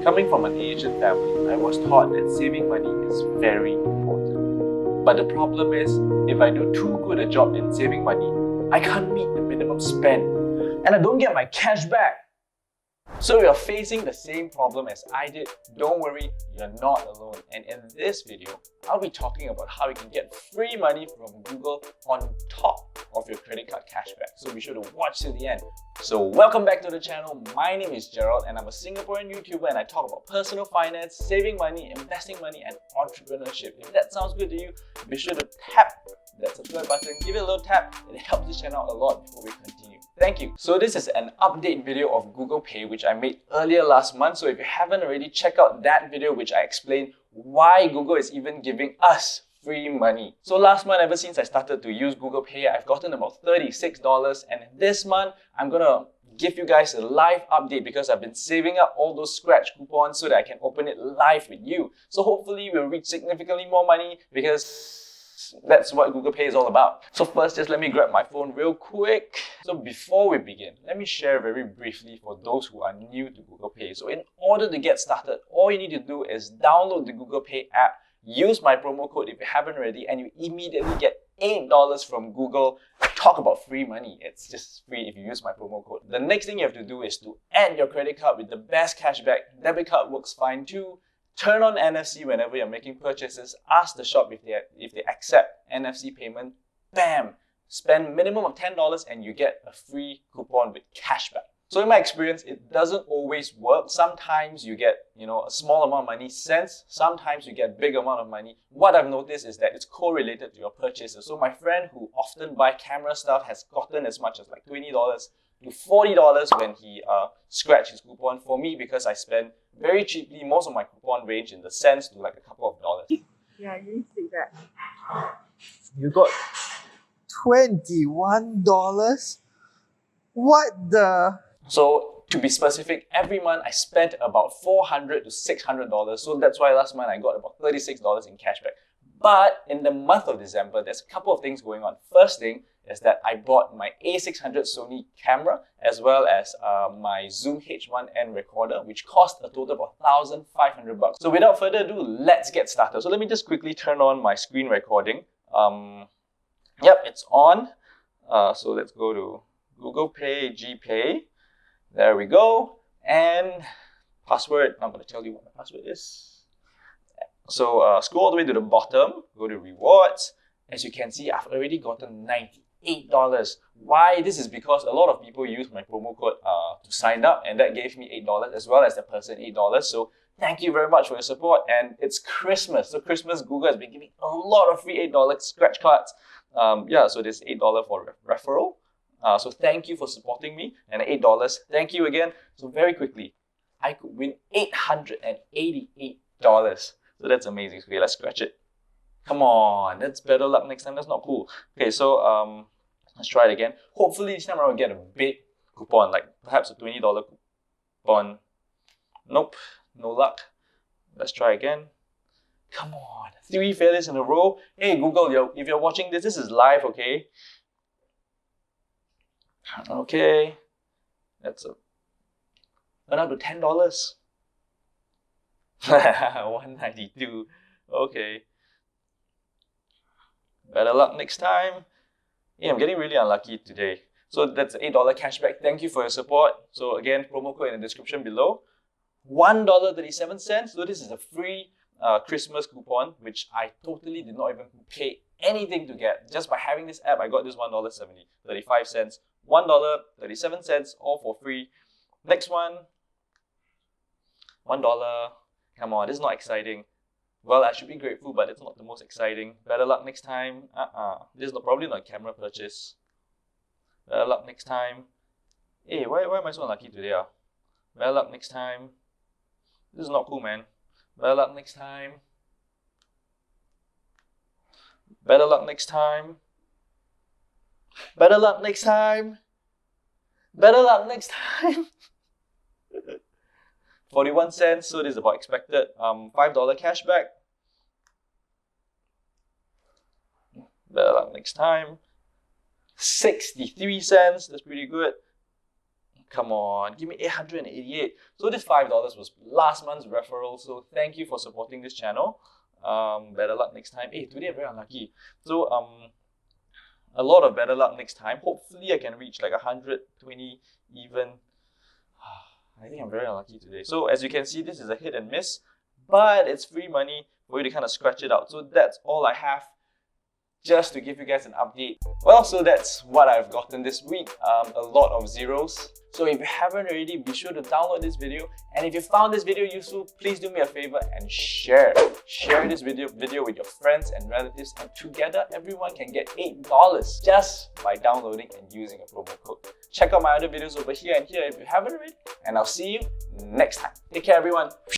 Coming from an Asian family, I was taught that saving money is very important. But the problem is, if I do too good a job in saving money, I can't meet the minimum spend. And I don't get my cash back. So if you're facing the same problem as I did, don't worry, you're not alone. And in this video, I'll be talking about how you can get free money from Google on top of your credit card cashback. So be sure to watch till the end. So welcome back to the channel. My name is Gerald and I'm a Singaporean YouTuber and I talk about personal finance, saving money, investing money and entrepreneurship. If that sounds good to you, be sure to tap that subscribe button, give it a little tap. It helps this channel a lot before we continue. Thank you. So this is an update video of Google Pay which I made earlier last month. So if you haven't already, check out that video which I explained why Google is even giving us free money. So last month, ever since I started to use Google Pay, I've gotten about $36, and this month I'm gonna give you guys a live update because I've been saving up all those scratch coupons so that I can open it live with you. So hopefully we'll reach significantly more money because that's what Google Pay is all about. So first, just let me grab my phone real quick. So before we begin, let me share very briefly for those who are new to Google Pay. So in order to get started, all you need to do is download the Google Pay app, use my promo code if you haven't already, and you immediately get $8 from Google. Talk about free money. It's just free if you use my promo code. The next thing you have to do is to add your credit card with the best cashback. Debit card works fine too. Turn on NFC whenever you're making purchases. Ask the shop if they accept NFC payment. Bam! Spend minimum of $10 and you get a free coupon with cashback. So in my experience, it doesn't always work. Sometimes you get, a small amount of money cents. Sometimes you get big amount of money. What I've noticed is that it's correlated to your purchases. So my friend who often buy camera stuff has gotten as much as like $20 to $40 when he scratched his coupon. For me, because I spend very cheaply, most of my coupon range in the cents to like a couple of dollars. Yeah, you see that. You got $21? What the? So to be specific, every month I spent about $400 to $600. So that's why last month I got about $36 in cashback. But in the month of December, there's a couple of things going on. First thing is that I bought my A600 Sony camera as well as my Zoom H1N recorder, which cost a total of $1,500. So without further ado, let's get started. So let me just quickly turn on my screen recording. Yep, it's on. So let's go to Google Pay, GPay. There we go. And password, I'm going to tell you what my password is. So scroll all the way to the bottom, go to rewards. As you can see, I've already gotten $98. Why? This is because a lot of people use my promo code to sign up, and that gave me $8 as well as the person $8. So thank you very much for your support. And it's Christmas. So Christmas, Google has been giving a lot of free $8 scratch cards. So there's $8 for referral. So thank you for supporting me, and $8. Thank you again. So very quickly, I could win $888. So that's amazing. Okay, let's scratch it. Come on, that's better luck next time. That's not cool. Okay, so let's try it again. Hopefully this time I will get a big coupon, like perhaps a $20 coupon. Nope, no luck. Let's try again. Come on, 3 failures in a row. Hey Google, if you're watching this, this is live, okay? Okay, that's went up to $10. 192. Okay. Better luck next time. Yeah, I'm getting really unlucky today. So that's $8 cashback. Thank you for your support. So again, promo code in the description below. $1.37. So this is a free Christmas coupon, which I totally did not even pay anything to get. Just by having this app, I got this $1.70, 35 cents, $1.37, all for free. Next one, $1. Come on, this is not exciting. Well, I should be grateful, but it's not the most exciting. Better luck next time. This is probably not a camera purchase. Better luck next time. Hey, why am I so unlucky today? Better luck next time. This is not cool, man. Better luck next time. Better luck next time. Better luck next time. Better luck next time. 41 cents, so this is about expected. $5 cashback. Better luck next time. 63 cents, that's pretty good. Come on, give me 888. So this $5 was last month's referral. So thank you for supporting this channel. Better luck next time. Hey, today I'm very unlucky. So a lot of better luck next time. Hopefully I can reach like 120 even. I think I'm very unlucky today. So as you can see, this is a hit and miss, but it's free money for you to kind of scratch it out. So that's all I have, just to give you guys an update. Well, so that's what I've gotten this week. A lot of zeros. So if you haven't already, be sure to download this video. And if you found this video useful, please do me a favor and share. Share this video with your friends and relatives, and together everyone can get $8 just by downloading and using a promo code. Check out my other videos over here and here if you haven't already, and I'll see you next time. Take care, everyone.